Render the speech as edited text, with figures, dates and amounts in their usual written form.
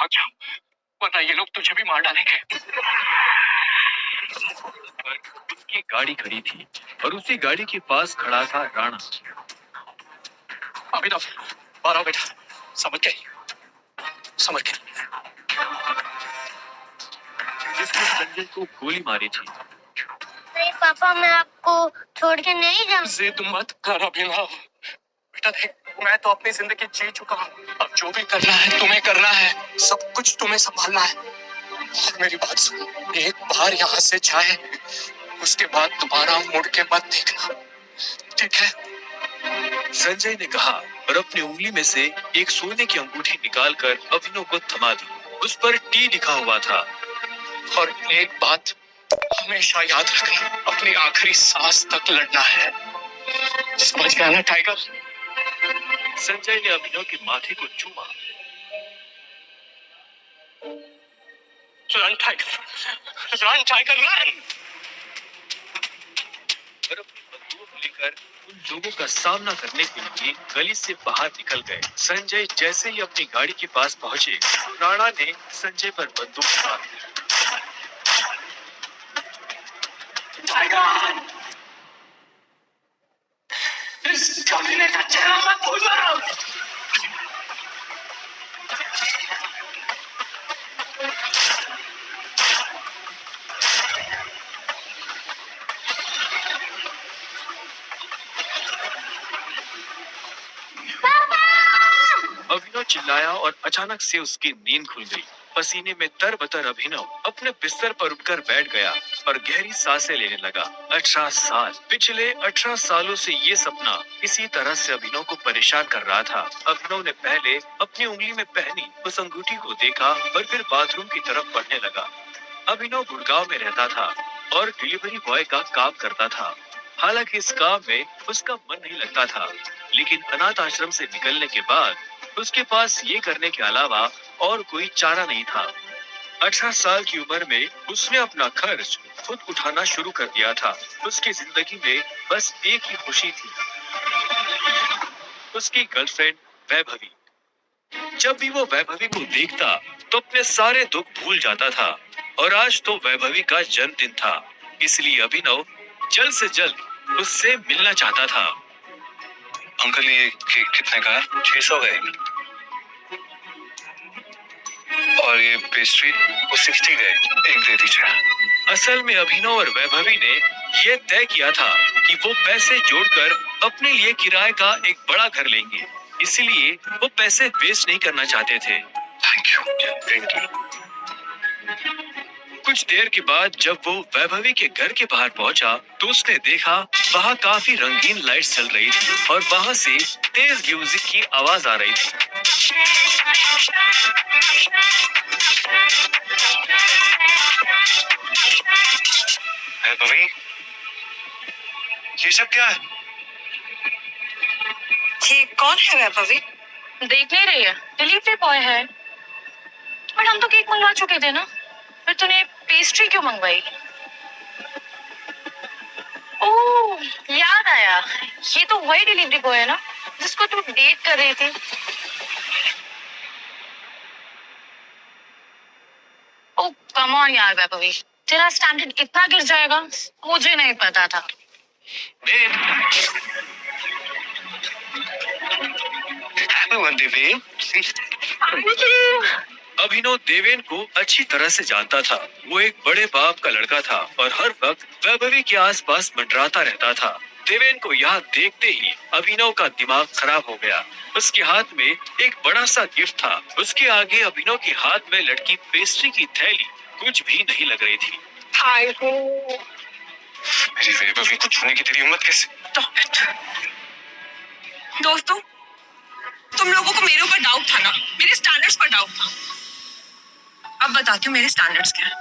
भाग जा, वरना ये लोग तुझे भी मार डालेंगे। उनकी गाड़ी खड़ी थी और उसी गाड़ी के पास खड़ा था राणा। अभिनव, बाहर आओ बेटा। समझ गए? समझ गए। जिसने संजय को गोली मारी थी। नहीं पापा, मैं आपको छोड़ के नहीं जाऊंगा। जिद मत कर अभिनव। बेटा देख, मैं तो अपनी जिंदगी जी चुका हूँ। अब जो भी करना है तुम्हें करना है, सब कुछ तुम्हें संभालना है। और मेरी बात सुन, एक बार यहाँ से जाए, उसके बाद दोबारा मुड़ के मत देखना, ठीक है? संजय ने कहा और अपनी उंगली में से एक सोने की अंगूठी निकालकर अभिनव को थमा दी। उस पर टी लिखा हुआ था। और एक बात हमेशा याद रखना, अपनी आखिरी सांस तक लड़ना है। समझ गया ना टाइगर? संजय ने अभिनव के माथे को चूमा। Run tiger, run tiger run. और अपनी बंदूक लेकर उन लोगों का सामना करने के लिए गली से बाहर निकल गए। संजय जैसे ही अपनी गाड़ी के पास पहुंचे, राणा ने संजय पर बंदूक मार दी। इस कमीने का चेहरा मत भूलना। अभिनव चिल्लाया और अचानक से उसकी नींद खुल गई। पसीने में तरबतर अभिनव अपने बिस्तर पर उठकर बैठ गया और गहरी सांसें लेने लगा। 18 साल, पिछले 18 सालों से ये सपना इसी तरह से अभिनव को परेशान कर रहा था। अभिनव ने पहले अपनी उंगली में पहनी उस अंगूठी को देखा और फिर बाथरूम की तरफ बढ़ने लगा। अभिनव गुड़गांव में रहता था और डिलीवरी बॉय का काम करता था। हालांकि इस काम में उसका मन नहीं लगता था, लेकिन अनाथ आश्रम से निकलने के बाद उसके पास ये करने के अलावा और कोई चारा नहीं था। 18 साल की उम्र में उसने अपना खर्च खुद उठाना शुरू कर दिया था। उसकी जिंदगी में बस एक ही खुशी थी, उसकी गर्लफ्रेंड वैभवी। जब भी वो वैभवी को देखता तो अपने सारे दुख भूल जाता था। और आज तो वैभवी का जन्मदिन था, इसलिए अभिनव जल्द से जल्द उससे मिलना चाहता था। अंकल, ये केक कितने का है? 600 का है। और ये पेस्ट्री वो 60 का है, एक दे दीजिए। असल में अभिनव और वैभवी ने ये तय किया था कि वो पैसे जोड़कर अपने लिए किराए का एक बड़ा घर लेंगे, इसलिए वो पैसे वेस्ट नहीं करना चाहते थे। Thank you. कुछ देर के बाद जब वो वैभवी के घर के बाहर पहुंचा तो उसने देखा वहाँ काफी रंगीन लाइट्स चल रही थी और वहाँ से तेज म्यूजिक की आवाज आ रही थी। वैभवी, ये सब क्या है? ये कौन है वैभवी? देख नहीं रही है, डिलीवरी बॉय है। पर हम तो केक मंगवा चुके थे ना, फिर तूने पेस्ट्री क्यों मंगवाई? ओह, याद आया, ये तो वही डिलीवरी बॉय है ना जिसको तू डेट कर रही थी। ओह कम ऑन यार वैभवी, तेरा स्टैंडर्ड इतना गिर जाएगा मुझे नहीं पता था। अभिनव देवेन को अच्छी तरह से जानता था। वो एक बड़े बाप का लड़का था और हर वक्त वैभवी के आसपास मंडराता रहता था। देवेन को यहाँ देखते ही अभिनव का दिमाग खराब हो गया। उसके हाथ में एक बड़ा सा गिफ्ट था। उसके आगे अभिनव के हाथ में लटकी पेस्ट्री की थैली कुछ भी नहीं लग रही थी। मेरी वैभवी को छूने की तेरी हिम्मत कैसे? दोस्तों, तुम लोगों को मेरे ऊपर डाउट था ना, मेरे स्टैंडर्ड्स पर डाउट था। अब बताती हूँ मेरे स्टैंडर्ड्स क्या है।